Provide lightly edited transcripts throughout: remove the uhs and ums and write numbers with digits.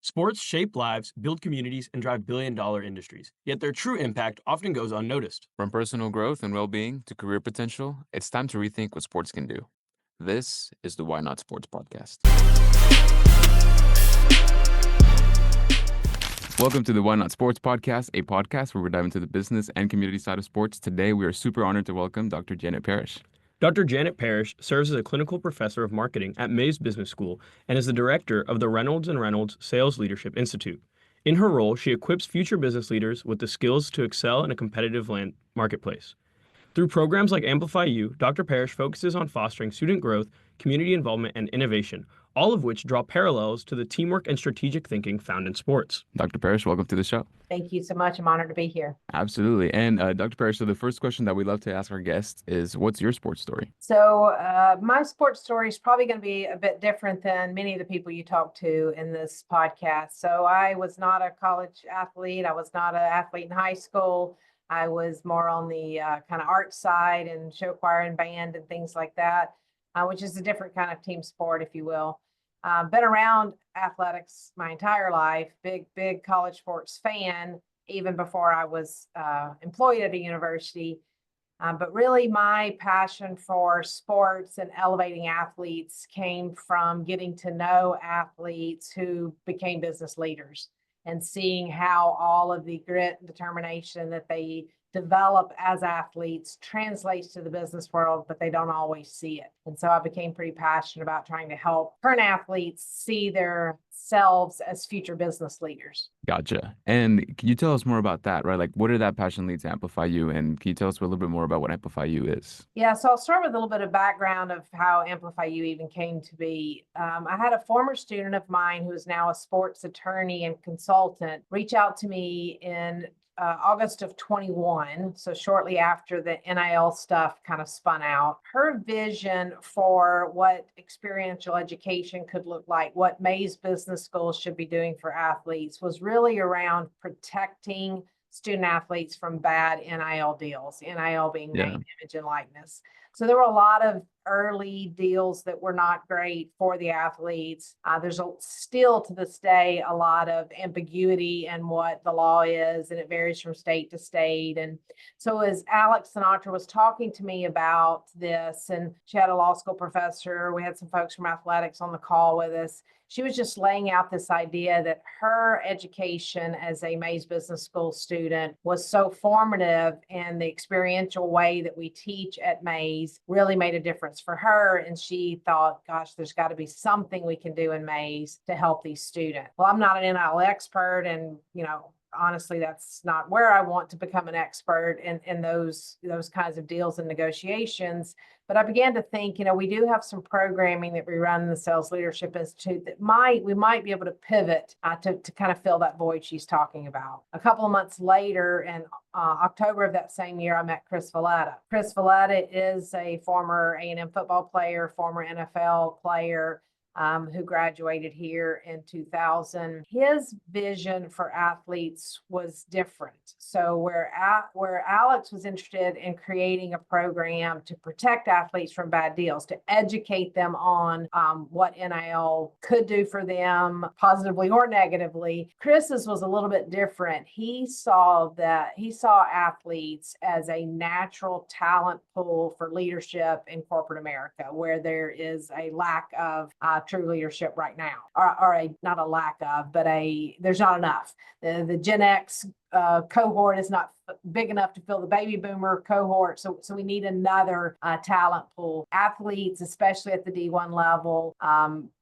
Sports shape lives, build communities, and drive billion-dollar industries. Yet their true impact often goes unnoticed. From personal growth and well being to career potential, it's time to rethink what sports can do. This is the Why Not Sports Podcast. Welcome to the Why Not Sports Podcast, a podcast where we dive into the business and community side of sports. Today, we are super honored to welcome Dr. Janet Parish. Dr. Janet Parish serves as a clinical professor of marketing at Mays Business School and is the director of the Reynolds and Reynolds Sales Leadership Institute. In her role, she equips future business leaders with the skills to excel in a competitive marketplace. Through programs like AmplifyU, Dr. Parish focuses on fostering student growth, community involvement, and innovation, all of which draw parallels to the teamwork and strategic thinking found in sports. Dr. Parish, welcome to the show. Thank you so much. I'm honored to be here. Absolutely. And Dr. Parish, so the first question that we love to ask our guests is, what's your sports story? So my sports story is probably going to be a bit different than many of the people you talk to in this podcast. So I was not a college athlete. I was not an athlete in high school. I was more on the kind of art side and show choir and band and things like that, which is a different kind of team sport, if you will. Been around athletics my entire life, big college sports fan, even before I was employed at a university. But really, my passion for sports and elevating athletes came from getting to know athletes who became business leaders and seeing how all of the grit and determination that they develop as athletes translates to the business world, but they don't always see it. And so I became pretty passionate about trying to help current athletes see themselves as future business leaders. Gotcha. And can you tell us more about that, right? Like, what did that passion lead to AmplifyU? And can you tell us a little bit more about what AmplifyU is? Yeah, so I'll start with a little bit of background of how AmplifyU even came to be. I had a former student of mine who is now a sports attorney and consultant reach out to me in August of 21, so shortly after the NIL stuff kind of spun out. Her vision for what experiential education could look like, what Mays Business School should be doing for athletes, was really around protecting student athletes from bad NIL deals, NIL being name, image, and likeness. So there were a lot of early deals that were not great for the athletes. There's still to this day a lot of ambiguity in what the law is, and it varies from state to state. And so as Alex Sinatra was talking to me about this, and she had a law school professor, we had some folks from athletics on the call with us, she was just laying out this idea that her education as a Mays Business School student was so formative, and the experiential way that we teach at Mays really made a difference for her. And she thought, gosh, there's got to be something we can do in Mays to help these students. Well, I'm not an NIL expert, and honestly, that's not where I want to become an expert in those kinds of deals and negotiations. But I began to think, we do have some programming that we run in the Sales Leadership Institute that we might be able to pivot to kind of fill that void she's talking about. A couple of months later, in October of that same year, I met Chris Valletta. Chris Valletta is a former A&M football player, former NFL player, who graduated here in 2000. His vision for athletes was different. So where Alex was interested in creating a program to protect athletes from bad deals, to educate them on what NIL could do for them, positively or negatively, Chris's was a little bit different. He saw athletes as a natural talent pool for leadership in corporate America, where there is a lack of true leadership right now, or not a lack of, but there's not enough. The Gen X cohort is not big enough to fill the baby boomer cohort. So we need another talent pool. Athletes, especially at the D1 level,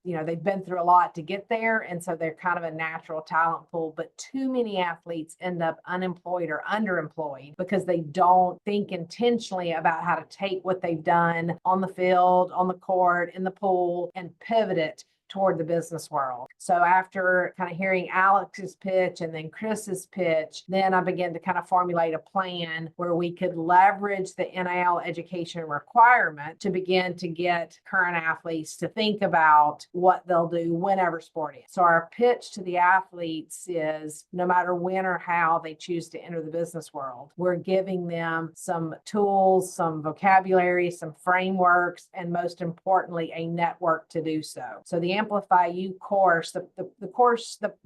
they've been through a lot to get there. And so they're kind of a natural talent pool. But too many athletes end up unemployed or underemployed because they don't think intentionally about how to take what they've done on the field, on the court, in the pool, and pivot it toward the business world. So after kind of hearing Alex's pitch and then Chris's pitch, then I began to kind of formulate a plan where we could leverage the NIL education requirement to begin to get current athletes to think about what they'll do whenever sport is. So our pitch to the athletes is, no matter when or how they choose to enter the business world, we're giving them some tools, some vocabulary, some frameworks, and most importantly, a network to do so. So the AmplifyU course, the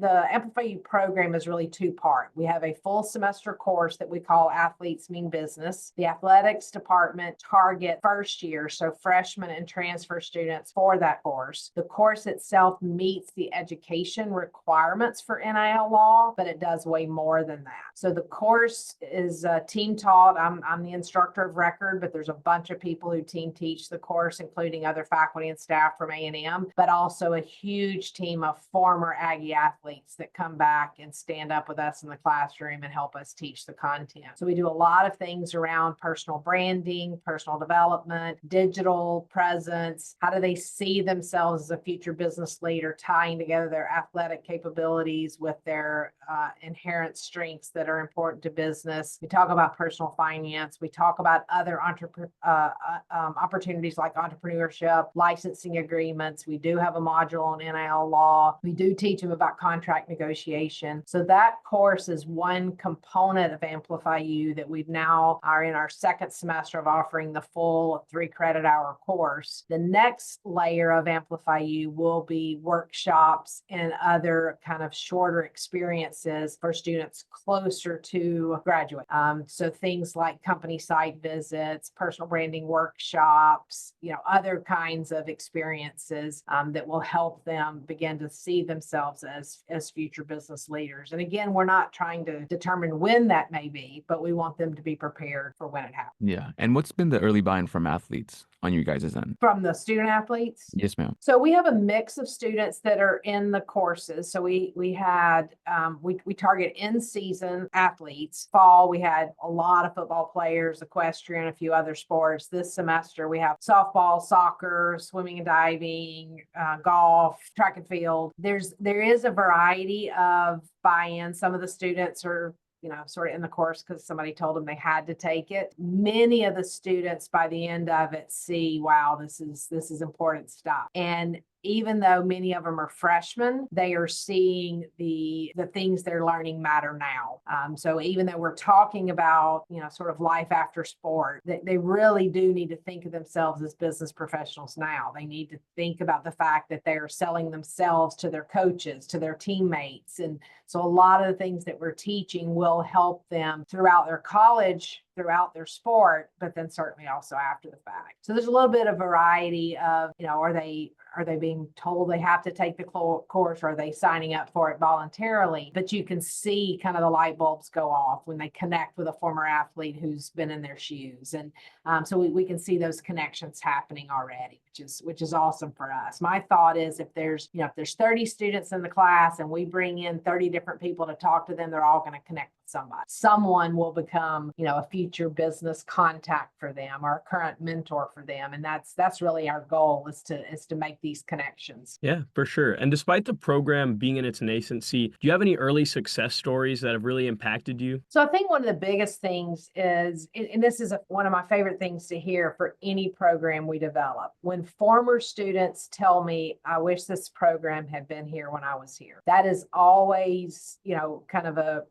AmplifyU program is really two-part. We have a full semester course that we call Athletes Mean Business. The athletics department target first year, so freshmen and transfer students for that course. The course itself meets the education requirements for NIL law, but it does way more than that. So the course is team taught. I'm the instructor of record, but there's a bunch of people who team teach the course, including other faculty and staff from A&M, but also a huge team of former Aggie athletes that come back and stand up with us in the classroom and help us teach the content. So we do a lot of things around personal branding, personal development, digital presence. How do they see themselves as a future business leader, tying together their athletic capabilities with their inherent strengths that are important to business. We talk about personal finance. We talk about other opportunities like entrepreneurship, licensing agreements. We do have a module on NIL law. We do teach them about contract negotiation. So that course is one component of AmplifyU that we've now are in our second semester of offering the full 3 credit hour course. The next layer of AmplifyU will be workshops and other kind of shorter experiences for students closer to graduate. So things like company site visits, personal branding workshops, other kinds of experiences that will help them begin to see themselves as future business leaders. And again, we're not trying to determine when that may be, but we want them to be prepared for when it happens. Yeah. And what's been the early buy-in from athletes on you guys' end? From the student athletes? Yes, ma'am. So we have a mix of students that are in the courses. So we target in-season athletes. Fall, we had a lot of football players, equestrian, a few other sports. This semester, we have softball, soccer, swimming and diving, golf, track and field. There is a variety of buy-in. Some of the students are sort of in the course because somebody told them they had to take it. Many of the students by the end of it see, wow, this is important stuff. And even though many of them are freshmen, they are seeing the things they're learning matter now. So even though we're talking about, sort of life after sport, they really do need to think of themselves as business professionals now. They need to think about the fact that they're selling themselves to their coaches, to their teammates. And so a lot of the things that we're teaching will help them throughout their college, throughout their sport, but then certainly also after the fact. So there's a little bit of variety of, are they being told they have to take the course? Or are they signing up for it voluntarily? But you can see kind of the light bulbs go off when they connect with a former athlete who's been in their shoes. And so we can see those connections happening already, which is awesome for us. My thought is if there's 30 students in the class and we bring in 30 different people to talk to them, they're all going to connect with somebody. Someone will become, a future business contact for them or a current mentor for them. And that's really our goal is to make these connections. Yeah, for sure. And despite the program being in its nascency, do you have any early success stories that have really impacted you? So I think one of the biggest things is, and this is one of my favorite things to hear for any program we develop, when former students tell me, I wish this program had been here when I was here. That is always, kind of a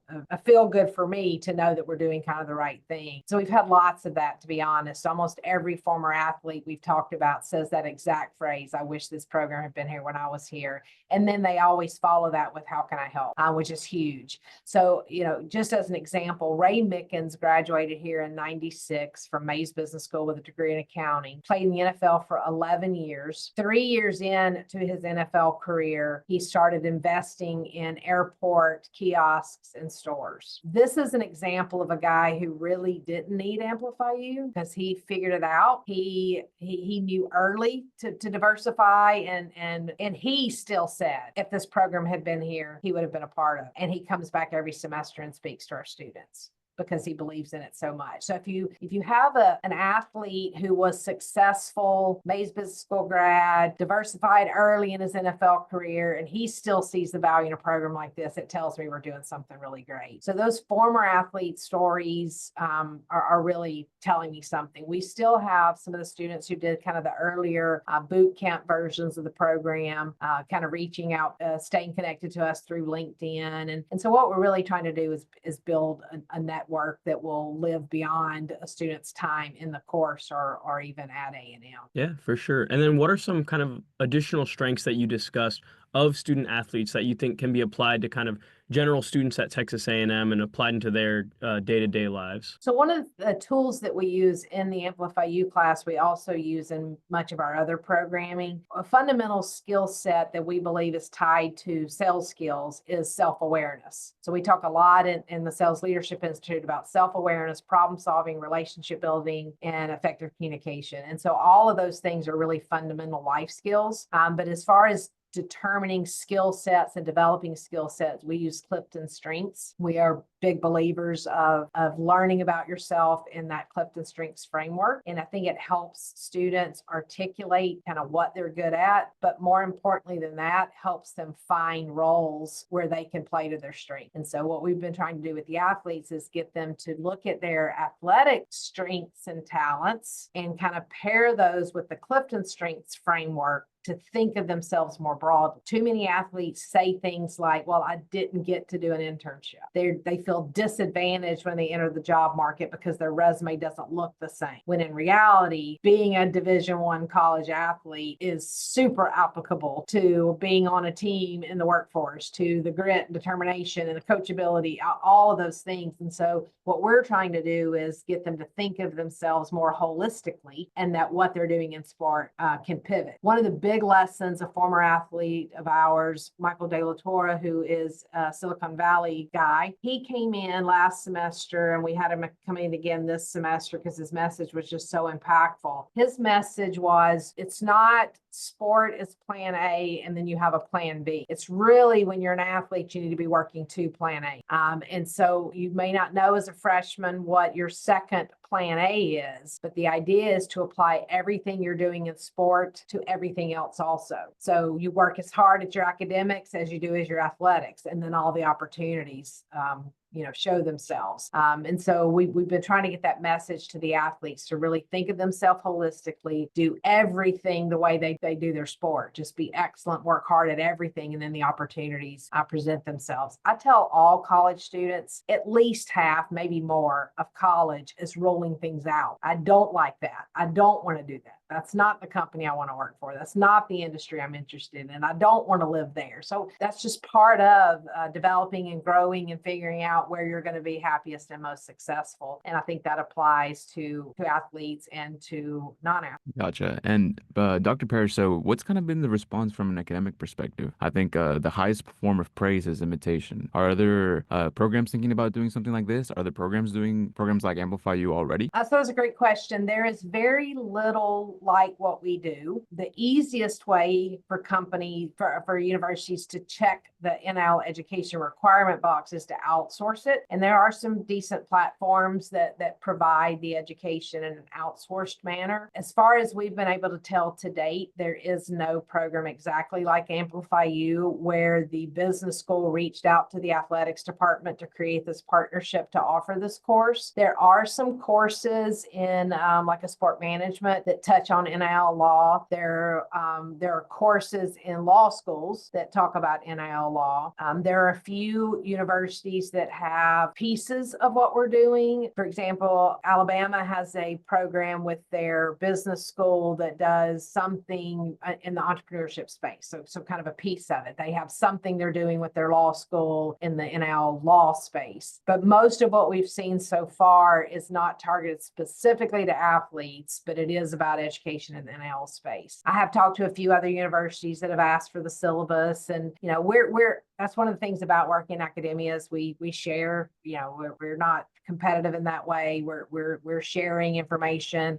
feel good for me to know that we're doing kind of the right thing. So we've had lots of that, to be honest. Almost every former athlete we've talked about says that exact phrase, I wish this program had been here when I was here. And then they always follow that with, how can I help? Which is huge. So, just as an example, Ray Mickens graduated here in 96 from Mays Business School with a degree in accounting, played in the NFL for 11 years. 3 years into his NFL career, he started investing in airport kiosks and stores. This is an example of a guy who really didn't need AmplifyU because he figured it out. He knew early to diversify, and he still said if this program had been here, he would have been a part of it. And he comes back every semester and speaks to our students because he believes in it so much. So if you have an athlete who was successful, Mays Business School grad, diversified early in his NFL career, and he still sees the value in a program like this, it tells me we're doing something really great. So those former athlete stories are really telling me something. We still have some of the students who did kind of the earlier boot camp versions of the program, kind of reaching out, staying connected to us through LinkedIn. And so what we're really trying to do is build a network network that will live beyond a student's time in the course or even at A&M. Yeah, for sure. And then what are some kind of additional strengths that you discussed of student athletes that you think can be applied to kind of general students at Texas A&M and applied into their day-to-day lives? So one of the tools that we use in the AmplifyU class, we also use in much of our other programming. A fundamental skill set that we believe is tied to sales skills is self-awareness. So we talk a lot in the Sales Leadership Institute about self-awareness, problem solving, relationship building, and effective communication. And so all of those things are really fundamental life skills. But as far as determining skill sets and developing skill sets, we use Clifton Strengths. We are big believers of learning about yourself in that Clifton Strengths framework. And I think it helps students articulate kind of what they're good at, but more importantly than that, helps them find roles where they can play to their strength. And so what we've been trying to do with the athletes is get them to look at their athletic strengths and talents and kind of pair those with the Clifton Strengths framework to think of themselves more broadly. Too many athletes say things like, well, I didn't get to do an internship. They feel disadvantaged when they enter the job market because their resume doesn't look the same. When in reality, being a Division I college athlete is super applicable to being on a team in the workforce, to the grit and determination and the coachability, all of those things. And so what we're trying to do is get them to think of themselves more holistically and that what they're doing in sport can pivot. One of the big lessons, a former athlete of ours, Michael De La Torre, who is a Silicon Valley guy, he came in last semester and we had him come in again this semester because his message was just so impactful. His message was, it's not sport is plan A and then you have a plan B. It's really when you're an athlete, you need to be working to plan A. And so you may not know as a freshman what your second plan A is, but the idea is to apply everything you're doing in sport to everything else also. So you work as hard at your academics as you do as your athletics, and then all the opportunities show themselves. And so we've been trying to get that message to the athletes to really think of themselves holistically, do everything the way they do their sport, just be excellent, work hard at everything, and then the opportunities present themselves. I tell all college students, at least half, maybe more of college is rolling things out. I don't like that. I don't want to do that. That's not the company I want to work for. That's not the industry I'm interested in. I don't want to live there. So that's just part of developing and growing and figuring out where you're going to be happiest and most successful. And I think that applies to athletes and to non-athletes. Gotcha. And Dr. Parish, so what's kind of been the response from an academic perspective? I think the highest form of praise is imitation. Are other programs thinking about doing something like this? Are the programs doing programs like AmplifyU already? So that's a great question. There is very little like what we do. The easiest way for for universities to check the NIL education requirement box is to outsource it. And there are some decent platforms that provide the education in an outsourced manner. As far as we've been able to tell to date, there is no program exactly like AmplifyU where the business school reached out to the athletics department to create this partnership to offer this course. There are some courses in like a sport management that touch on NIL law. There are courses in law schools that talk about NIL law. There are a few universities that have pieces of what we're doing. For example, Alabama has a program with their business school that does something in the entrepreneurship space. So kind of a piece of it. They have something they're doing with their law school in the NIL law space. But most of what we've seen so far is not targeted specifically to athletes, but it is about education in the NIL space. I have talked to a few other universities that have asked for the syllabus, and we're that's one of the things about working in academia is we share. We're not competitive in that way. We're sharing information.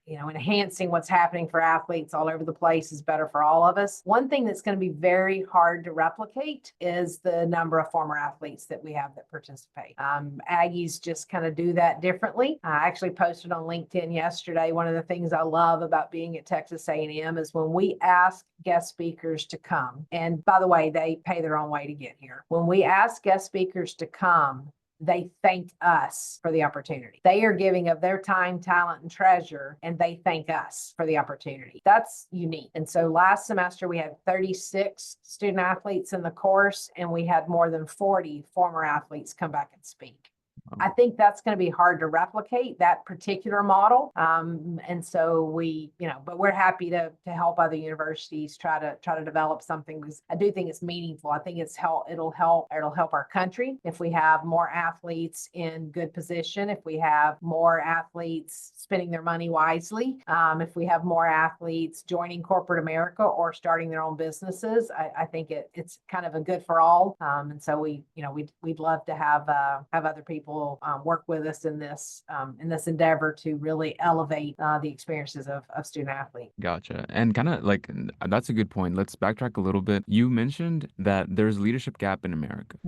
Enhancing what's happening for athletes all over the place is better for all of us. One thing that's going to be very hard to replicate is the number of former athletes that we have that participate. Aggies just kind of do that differently. I actually posted on LinkedIn yesterday. One of the things I love about being at Texas A&M is when we ask guest speakers to come, and by the way, they pay their own way to get here. When we ask guest speakers to come, they thank us for the opportunity. They are giving of their time, talent, and treasure, and they thank us for the opportunity. That's unique. And so last semester, we had 36 student athletes in the course, and we had more than 40 former athletes come back and speak. I think that's going to be hard to replicate, that particular model. And so but we're happy to help other universities try to develop something, because I do think it's meaningful. I think it'll help our country if we have more athletes in good position, if we have more athletes spending their money wisely, if we have more athletes joining corporate America or starting their own businesses. I think it's kind of a good for all. And so we'd love to have other people work with us in this endeavor to really elevate the experiences of student athletes. Gotcha. And kind of like that's a good point. Let's backtrack a little bit. You mentioned that there's a leadership gap in America.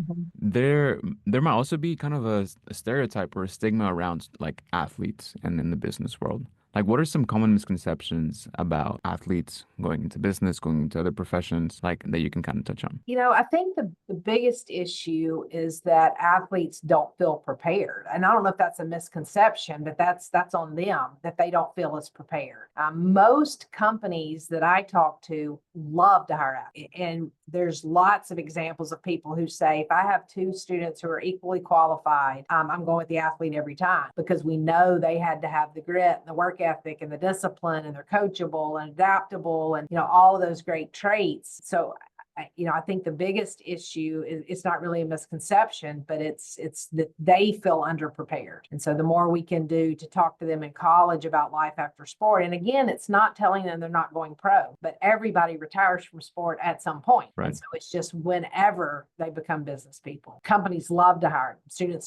There might also be kind of a stereotype or a stigma around like athletes and in the business world. Like, what are some common misconceptions about athletes going into business, going into other professions, like that you can kind of touch on? I think the biggest issue is that athletes don't feel prepared. And I don't know if that's a misconception, but that's on them, that they don't feel as prepared. Most companies that I talk to love to hire athletes. And there's lots of examples of people who say, if I have two students who are equally qualified, I'm going with the athlete every time, because we know they had to have the grit and the work ethic and the discipline, and they're coachable and adaptable, and all of those great traits. So I think the biggest issue is it's not really a misconception, but it's that they feel underprepared. And so the more we can do to talk to them in college about life after sport, and again, it's not telling them they're not going pro, but everybody retires from sport at some point. Right. And so it's just whenever they become business people. Companies love to hire them.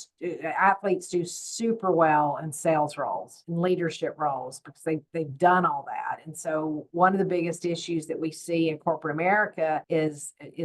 Athletes do super well in sales roles and leadership roles, because they've done all that. And so one of the biggest issues that we see in corporate America is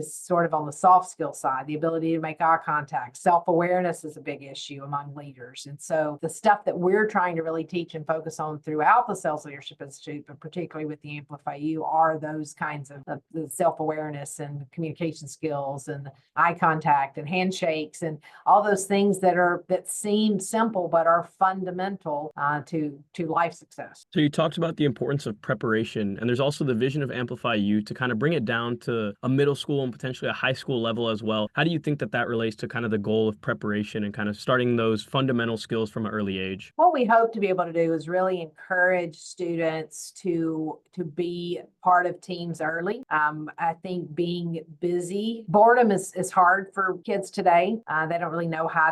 sort of on the soft skill side, the ability to make eye contact. Self-awareness is a big issue among leaders. And so the stuff that we're trying to really teach and focus on throughout the Sales Leadership Institute, but particularly with the AmplifyU, are those kinds of the self-awareness and communication skills and eye contact and handshakes and all those things that seem simple but are fundamental to life success. So you talked about the importance of preparation, and there's also the vision of AmplifyU to kind of bring it down to a middle school and potentially a high school level as well. How do you think that relates to kind of the goal of preparation and kind of starting those fundamental skills from an early age? What we hope to be able to do is really encourage students to be part of teams early. I think being busy, boredom is hard for kids today. They don't really know how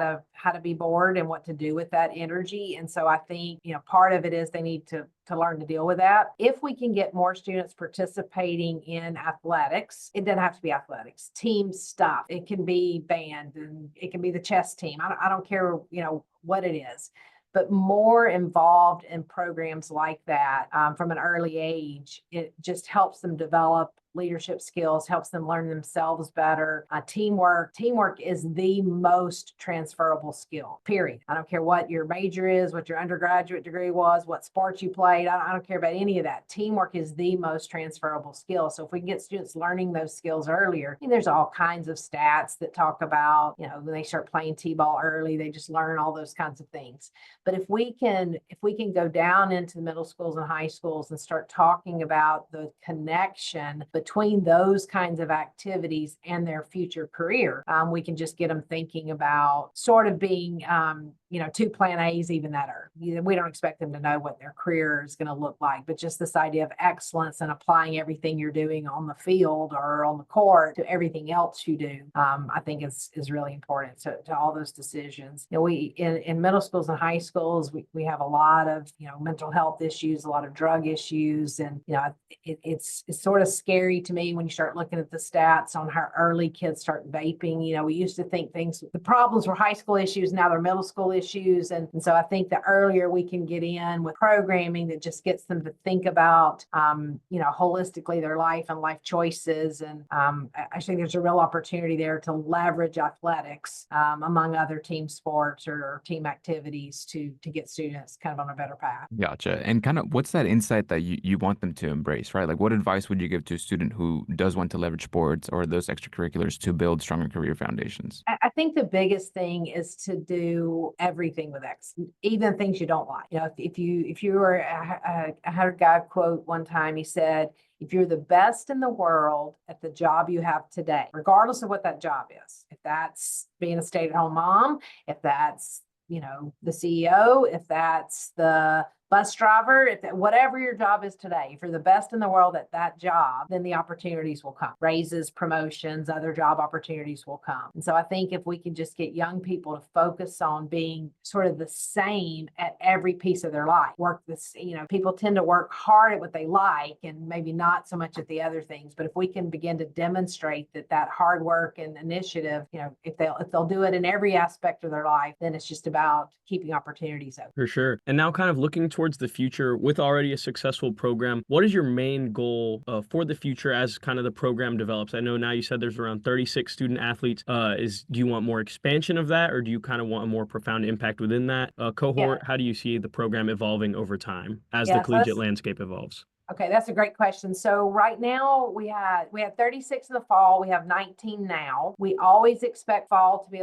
to be bored and what to do with that energy. And so I think, part of it is they need to learn to deal with that. If we can get more students participating in athletics, it doesn't have to be athletics, team stuff. It can be band, and it can be the chess team. I don't care, what it is, but more involved in programs like that from an early age. It just helps them develop leadership skills, helps them learn themselves better. Teamwork is the most transferable skill, period. I don't care what your major is, what your undergraduate degree was, what sports you played. I don't care about any of that. Teamwork is the most transferable skill. So if we can get students learning those skills earlier, there's all kinds of stats that talk about, when they start playing t-ball early, they just learn all those kinds of things. But if we can go down into the middle schools and high schools and start talking about the connection between those kinds of activities and their future career, we can just get them thinking about sort of being, two plan A's even that early. We don't expect them to know what their career is going to look like, but just this idea of excellence and applying everything you're doing on the field or on the court to everything else you do, I think is really important to all those decisions. We in middle schools and high schools, we have a lot of mental health issues, a lot of drug issues, and it's sort of scary to me when you start looking at the stats on how early kids start vaping. We used to think the problems were high school issues, now they're middle school issues. And so I think the earlier we can get in with programming that just gets them to think about, holistically their life and life choices. And I think there's a real opportunity there to leverage athletics among other team sports or team activities to get students kind of on a better path. Gotcha. And kind of what's that insight that you want them to embrace, right? Like, what advice would you give to a student who does want to leverage sports or those extracurriculars to build stronger career foundations? I think the biggest thing is to do everything with X, even things you don't like. If you were, I had a guy quote one time, he said, if you're the best in the world at the job you have today, regardless of what that job is, if that's being a stay-at-home mom, if that's the CEO, if that's the bus driver, whatever your job is today, if you're the best in the world at that job, then the opportunities will come. Raises, promotions, other job opportunities will come. And so I think if we can just get young people to focus on being sort of the same at every piece of their life, people tend to work hard at what they like and maybe not so much at the other things. But if we can begin to demonstrate that hard work and initiative, if they'll do it in every aspect of their life, then it's just about keeping opportunities open. For sure. And now kind of looking towards the future with already a successful program, what is your main goal for the future as kind of the program develops? I know now you said there's around 36 student athletes. Do you want more expansion of that, or do you kind of want a more profound impact within that cohort? Yeah. How do you see the program evolving over time as the Yeah, collegiate landscape evolves? Okay, that's a great question. So right now we had 36 in the fall. We have 19 now. We always expect fall to be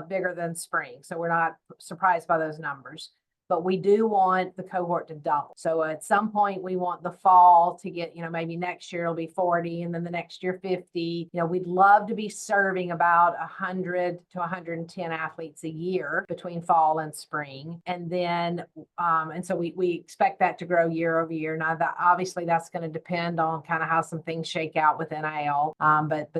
bigger than spring, so we're not surprised by those numbers. But we do want the cohort to double. So at some point we want the fall to get, maybe next year it'll be 40 and then the next year 50. We'd love to be serving about 100 to 110 athletes a year between fall and spring. And then, and so we expect that to grow year over year. Now that obviously that's going to depend on kind of how some things shake out with NIL. But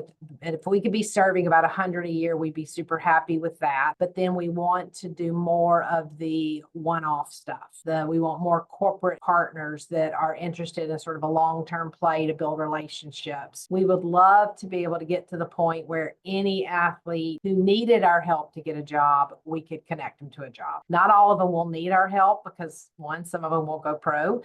if we could be serving about 100 a year, we'd be super happy with that. But then we want to do more of the one-off stuff. We want more corporate partners that are interested in sort of a long-term play to build relationships. We would love to be able to get to the point where any athlete who needed our help to get a job, we could connect them to a job. Not all of them will need our help because one, some of them will go pro.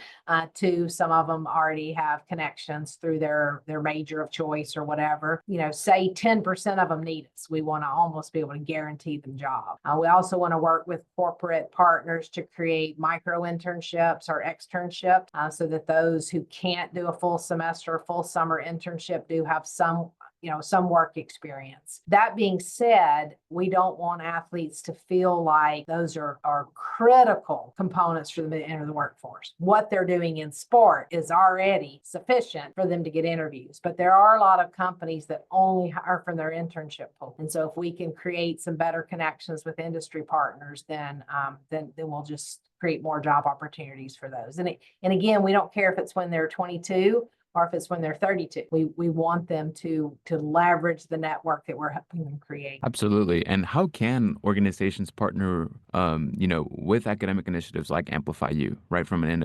Two, some of them already have connections through their major of choice or whatever. Say 10% of them need us. We want to almost be able to guarantee them job. We also want to work with corporate partners to create micro internships or externships so that those who can't do a full semester, full summer internship do have some work experience. That being said, we don't want athletes to feel like those are critical components for them to enter the workforce. What they're doing in sport is already sufficient for them to get interviews, but there are a lot of companies that only hire from their internship pool. And so if we can create some better connections with industry partners, then we'll just create more job opportunities for those. And again, we don't care if it's when they're 22 or if it's when they're 32. We want them to leverage the network that we're helping them create. Absolutely. And how can organizations partner, with academic initiatives like AmplifyU, right? From an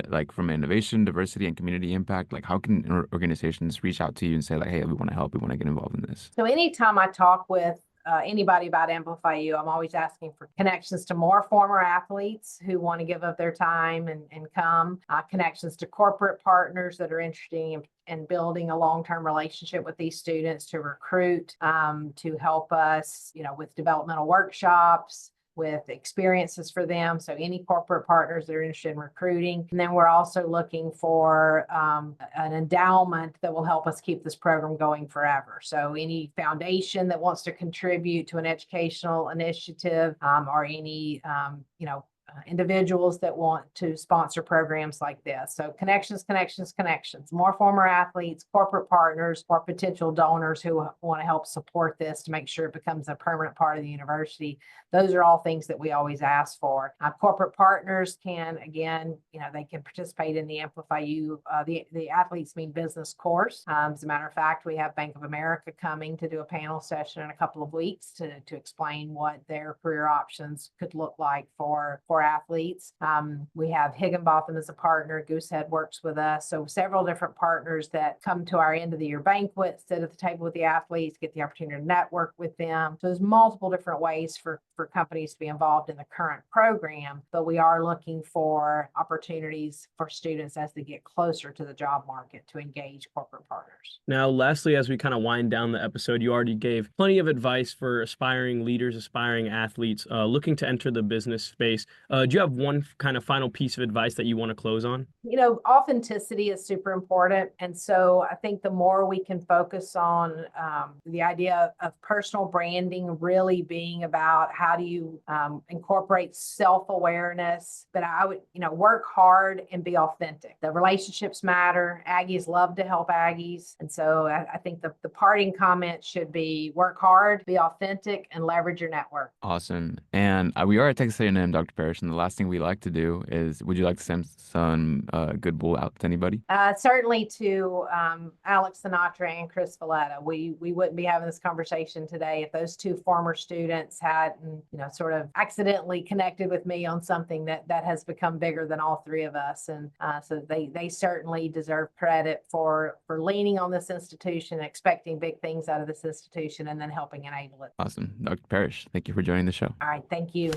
innovation, diversity, and community impact, like how can organizations reach out to you and say like, hey, we want to help, we want to get involved in this? So anytime I talk with anybody about AmplifyU, I'm always asking for connections to more former athletes who want to give up their time and come, connections to corporate partners that are interested in building a long-term relationship with these students to recruit, to help us, with developmental workshops, with experiences for them. So any corporate partners that are interested in recruiting. And then we're also looking for an endowment that will help us keep this program going forever. So any foundation that wants to contribute to an educational initiative or any, individuals that want to sponsor programs like this. So connections, more former athletes, corporate partners, or potential donors who want to help support this to make sure it becomes a permanent part of the university. Those are all things that we always ask for. Corporate partners can, again, they can participate in the AmplifyU, the Athletes Mean Business course. As a matter of fact, we have Bank of America coming to do a panel session in a couple of weeks to explain what their career options could look like for athletes. We have Higginbotham as a partner. Goosehead works with us. So several different partners that come to our end of the year banquet, sit at the table with the athletes, get the opportunity to network with them. So there's multiple different ways for companies to be involved in the current program, but we are looking for opportunities for students as they get closer to the job market to engage corporate partners. Now, lastly, as we kind of wind down the episode, you already gave plenty of advice for aspiring leaders, aspiring athletes looking to enter the business space. Do you have one kind of final piece of advice that you want to close on? You know, authenticity is super important. And so I think the more we can focus on the idea of personal branding really being about how do you incorporate self-awareness, but I would, work hard and be authentic. The relationships matter. Aggies love to help Aggies. And so I think the parting comment should be work hard, be authentic, and leverage your network. Awesome. And we are at Texas A&M, Dr. Parrish, and the last thing we like to do is, would you like to send some goodwill out to anybody? Certainly to Alex Sinatra and Chris Valletta. We wouldn't be having this conversation today if those two former students hadn't, sort of accidentally connected with me on something that has become bigger than all three of us. And so they certainly deserve credit for leaning on this institution, expecting big things out of this institution, and then helping enable it. Awesome. Dr. Parrish, thank you for joining the show. All right, thank you.